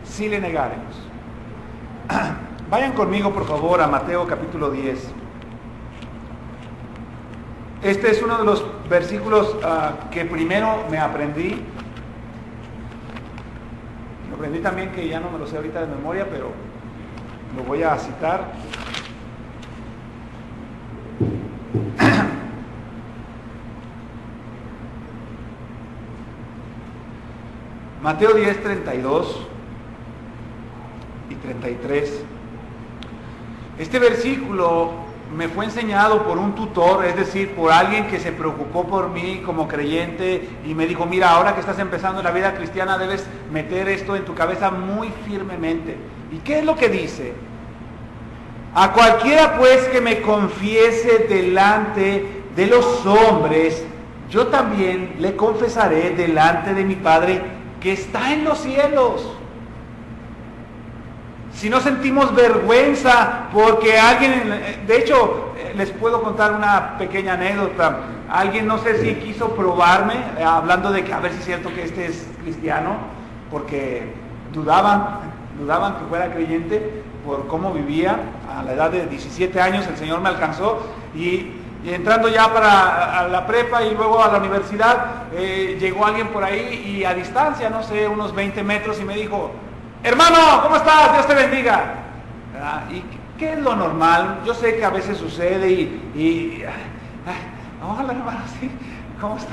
Si le negáremos. Vayan conmigo, por favor, a Mateo capítulo 10. Este es uno de los versículos que primero me aprendí. Lo aprendí también, que ya no me lo sé ahorita de memoria, pero lo voy a citar. Mateo 10, 32 y 33. Este versículo me fue enseñado por un tutor, es decir, por alguien que se preocupó por mí como creyente y me dijo, mira, ahora que estás empezando la vida cristiana debes meter esto en tu cabeza muy firmemente. ¿Y qué es lo que dice? A cualquiera pues que me confiese delante de los hombres, yo también le confesaré delante de mi Padre que está en los cielos. Si no sentimos vergüenza porque alguien, de hecho, les puedo contar una pequeña anécdota. Alguien, no sé si quiso probarme, hablando de que a ver si es cierto que este es cristiano, porque dudaban que fuera creyente por cómo vivía. A la edad de 17 años el Señor me alcanzó y entrando ya para la prepa y luego a la universidad, llegó alguien por ahí y a distancia, no sé, unos 20 metros y me dijo, hermano, ¿cómo estás? Dios te bendiga. ¿Y qué es lo normal? Yo sé que a veces sucede hola hermano, sí, ¿cómo está?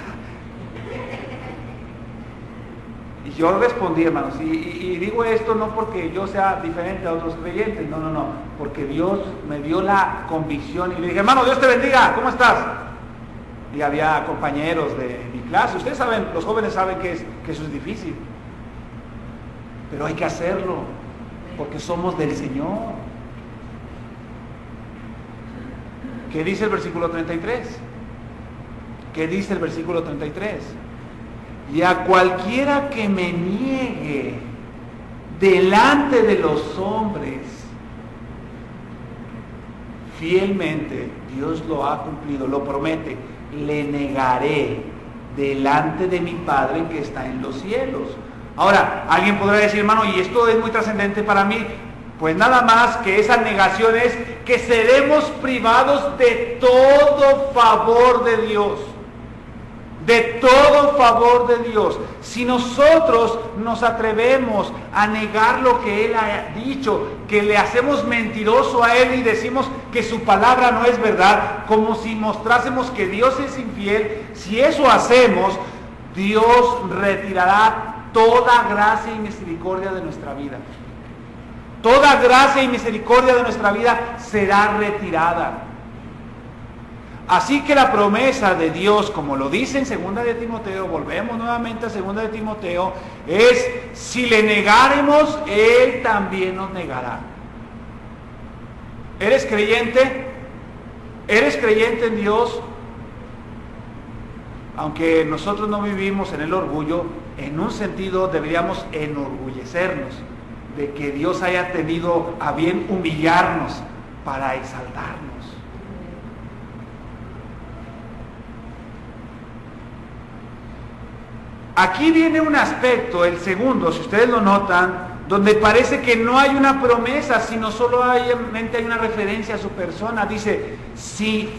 Y yo respondí, hermanos, y digo esto no porque yo sea diferente a otros creyentes, no, porque Dios me dio la convicción y le dije, hermano, Dios te bendiga, ¿cómo estás? Y había compañeros de mi clase, ustedes saben, los jóvenes saben que eso es difícil, pero hay que hacerlo, porque somos del Señor. ¿Qué dice el versículo 33? ¿Qué dice el versículo 33? Y a cualquiera que me niegue delante de los hombres, fielmente Dios lo ha cumplido, lo promete, le negaré delante de mi Padre que está en los cielos. Ahora, alguien podrá decir, hermano, y esto es muy trascendente para mí. Pues nada más que esa negación es que seremos privados de todo favor de Dios. De todo favor de Dios. Si nosotros nos atrevemos a negar lo que Él ha dicho, que le hacemos mentiroso a Él y decimos que su palabra no es verdad, como si mostrásemos que Dios es infiel, si eso hacemos, Dios retirará toda gracia y misericordia de nuestra vida. Toda gracia y misericordia de nuestra vida será retirada. Así que la promesa de Dios, como lo dice en 2 de Timoteo, volvemos nuevamente a 2 de Timoteo, es: si le negáremos, Él también nos negará. ¿Eres creyente? ¿Eres creyente en Dios? Aunque nosotros no vivimos en el orgullo, en un sentido deberíamos enorgullecernos de que Dios haya tenido a bien humillarnos para exaltarnos. Aquí viene un aspecto, el segundo, si ustedes lo notan, donde parece que no hay una promesa, sino solamente hay una referencia a su persona. Dice, si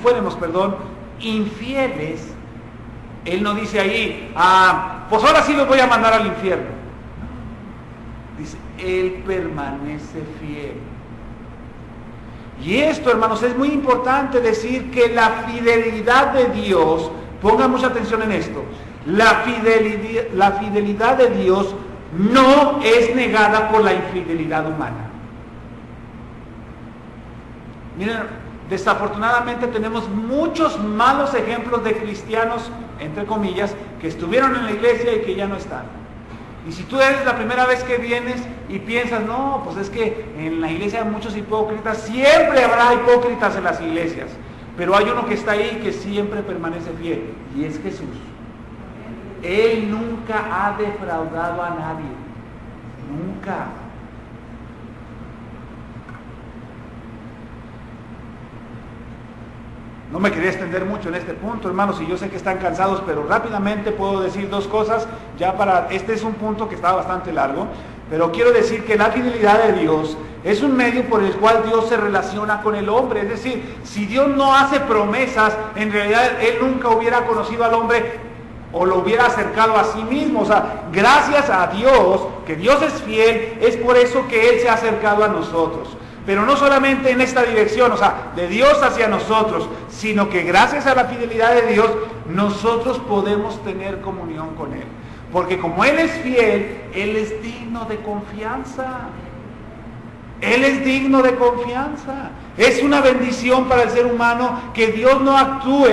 fuéramos, infieles, Él no dice ahí, pues ahora sí los voy a mandar al infierno. Dice, Él permanece fiel. Y esto, hermanos, es muy importante decir que la fidelidad de Dios, pongan mucha atención en esto, la fidelidad de Dios no es negada por la infidelidad humana. Miren, desafortunadamente tenemos muchos malos ejemplos de cristianos, entre comillas, que estuvieron en la iglesia y que ya no están. Y si tú eres la primera vez que vienes y piensas, no, pues es que en la iglesia hay muchos hipócritas, siempre habrá hipócritas en las iglesias, pero hay uno que está ahí que siempre permanece fiel, y es Jesús. Él nunca ha defraudado a nadie, nunca. No me quería extender mucho en este punto, hermanos, y yo sé que están cansados, pero rápidamente puedo decir dos cosas, este es un punto que está bastante largo, pero quiero decir que la fidelidad de Dios es un medio por el cual Dios se relaciona con el hombre. Es decir, si Dios no hace promesas, en realidad Él nunca hubiera conocido al hombre o lo hubiera acercado a sí mismo. O sea, gracias a Dios, que Dios es fiel, es por eso que Él se ha acercado a nosotros. Pero no solamente en esta dirección, o sea, de Dios hacia nosotros, sino que gracias a la fidelidad de Dios, nosotros podemos tener comunión con Él. Porque como Él es fiel, Él es digno de confianza. Él es digno de confianza. Es una bendición para el ser humano que Dios no actúe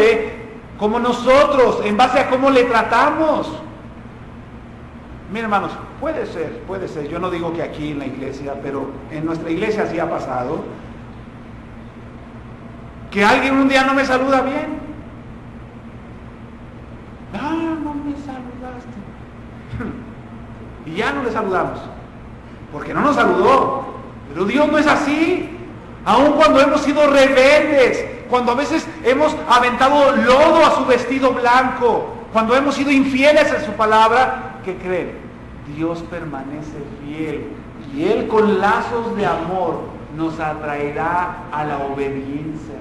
como nosotros, en base a cómo le tratamos. Miren, hermanos, puede ser, yo no digo que aquí en la iglesia, pero en nuestra iglesia sí ha pasado, que alguien un día no me saluda bien. No me saludaste. Y ya no le saludamos, porque no nos saludó. Pero Dios no es así. Aun cuando hemos sido rebeldes, cuando a veces hemos aventado lodo a su vestido blanco, cuando hemos sido infieles en su palabra, ¿qué creen? Dios permanece fiel y Él con lazos de amor nos atraerá a la obediencia.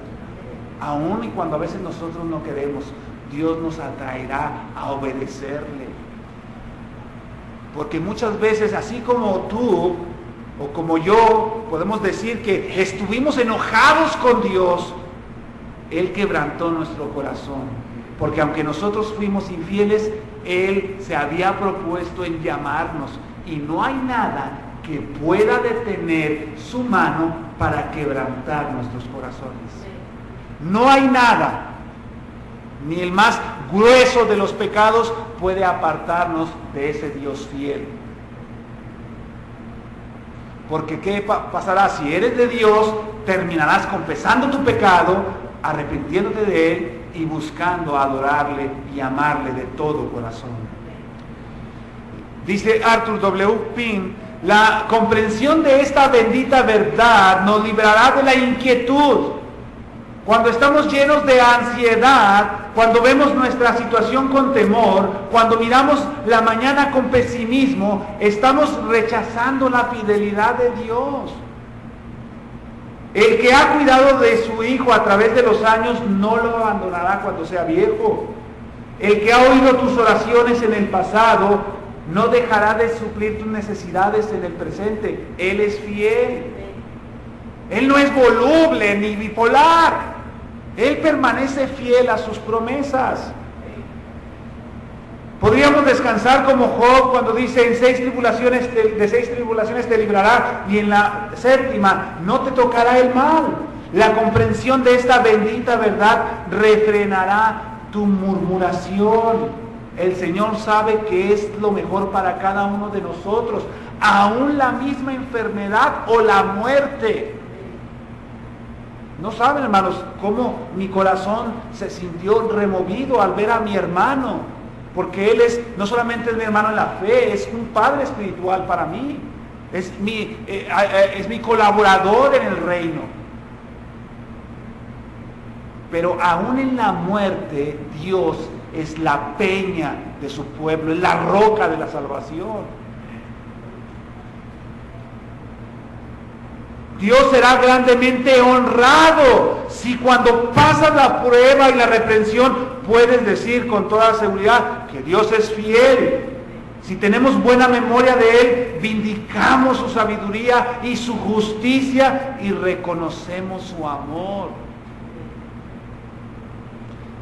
Aun y cuando a veces nosotros no queremos, Dios nos atraerá a obedecerle. Porque muchas veces, así como tú o como yo, podemos decir que estuvimos enojados con Dios, Él quebrantó nuestro corazón. Porque aunque nosotros fuimos infieles, Él se había propuesto en llamarnos. Y no hay nada que pueda detener su mano para quebrantar nuestros corazones. No hay nada. Ni el más grueso de los pecados puede apartarnos de ese Dios fiel. Porque ¿qué pasará? Si eres de Dios, terminarás confesando tu pecado, arrepintiéndote de él y buscando adorarle y amarle de todo corazón. Dice Arthur W. Pink, la comprensión de esta bendita verdad nos librará de la inquietud Cuando estamos llenos de ansiedad, cuando vemos nuestra situación con temor, cuando miramos la mañana con pesimismo, estamos rechazando la fidelidad de Dios. El que ha cuidado de su hijo a través de los años no lo abandonará cuando sea viejo. El que ha oído tus oraciones en el pasado no dejará de suplir tus necesidades en el presente. Él es fiel. Él no es voluble ni bipolar. Él permanece fiel a sus promesas. Podríamos descansar como Job cuando dice: de 6 tribulaciones te librará, y en la 7ª no te tocará el mal. La comprensión de esta bendita verdad refrenará tu murmuración. El Señor sabe que es lo mejor para cada uno de nosotros, aún la misma enfermedad o la muerte. No saben, hermanos, cómo mi corazón se sintió removido al ver a mi hermano, porque él no solamente es mi hermano en la fe, es un padre espiritual para mí, es mi colaborador en el reino. Pero aún en la muerte, Dios es la peña de su pueblo, es la roca de la salvación. Dios será grandemente honrado si cuando pasas la prueba y la reprensión puedes decir con toda seguridad que Dios es fiel. Si tenemos buena memoria de Él, vindicamos su sabiduría y su justicia y reconocemos su amor.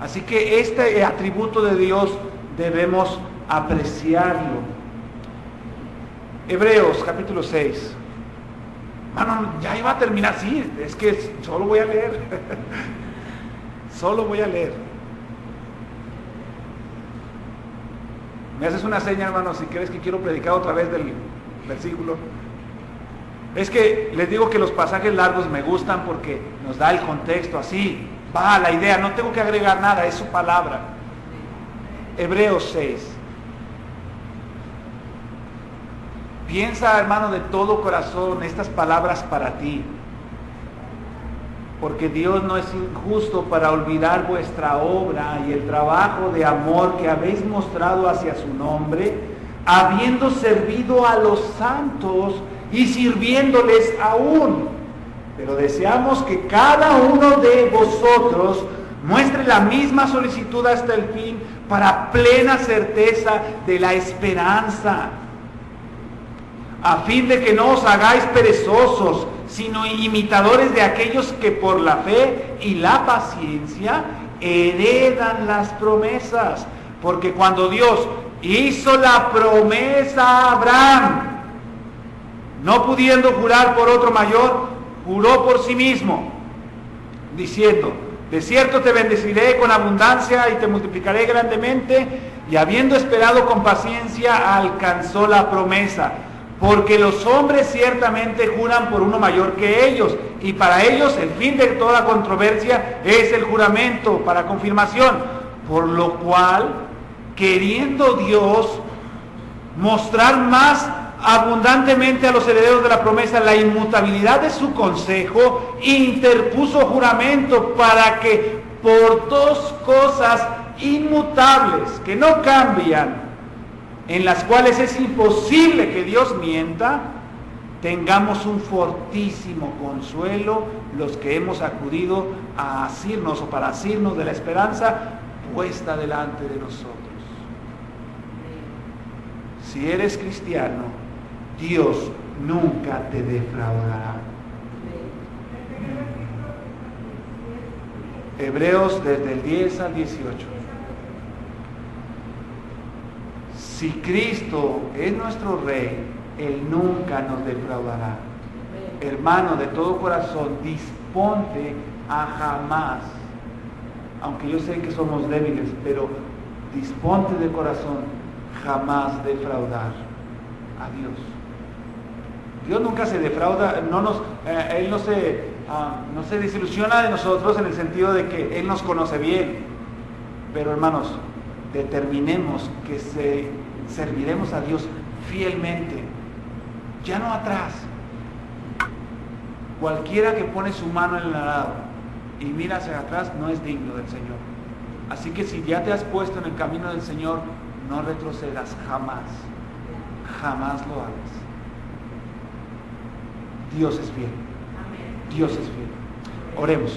Así que este atributo de Dios debemos apreciarlo. Hebreos capítulo 6. Mano, ya iba a terminar, sí, es que solo voy a leer. Solo voy a leer. Me haces una seña, hermano, si crees que quiero predicar otra vez del versículo. Es que les digo que los pasajes largos me gustan porque nos da el contexto, así va la idea, no tengo que agregar nada, es su palabra. Hebreos 6. Piensa, hermano, de todo corazón estas palabras para ti, porque Dios no es injusto para olvidar vuestra obra y el trabajo de amor que habéis mostrado hacia su nombre, habiendo servido a los santos y sirviéndoles aún. Pero deseamos que cada uno de vosotros muestre la misma solicitud hasta el fin, para plena certeza de la esperanza, a fin de que no os hagáis perezosos, sino imitadores de aquellos que por la fe y la paciencia heredan las promesas. Porque cuando Dios hizo la promesa a Abraham, no pudiendo jurar por otro mayor, juró por sí mismo, diciendo: de cierto te bendeciré con abundancia y te multiplicaré grandemente. Y habiendo esperado con paciencia, alcanzó la promesa. Porque los hombres ciertamente juran por uno mayor que ellos, y para ellos el fin de toda controversia es el juramento para confirmación. Por lo cual, queriendo Dios mostrar más abundantemente a los herederos de la promesa la inmutabilidad de su consejo, interpuso juramento para que por 2 cosas inmutables, que no cambian, en las cuales es imposible que Dios mienta, tengamos un fortísimo consuelo los que hemos acudido a asirnos o para asirnos de la esperanza puesta delante de nosotros. Si eres cristiano, Dios nunca te defraudará. Hebreos desde el 10 al 18. Si Cristo es nuestro Rey, Él nunca nos defraudará. Hermano, de todo corazón, disponte a jamás, aunque yo sé que somos débiles, pero disponte de corazón, jamás defraudar a Dios. Dios nunca se defrauda, Él no se desilusiona de nosotros en el sentido de que Él nos conoce bien. Pero hermanos, determinemos que serviremos a Dios fielmente, ya no atrás. Cualquiera que pone su mano en el arado y mira hacia atrás, no es digno del Señor. Así que si ya te has puesto en el camino del Señor, no retrocedas jamás. Jamás lo hagas. Dios es fiel. Dios es fiel. Oremos.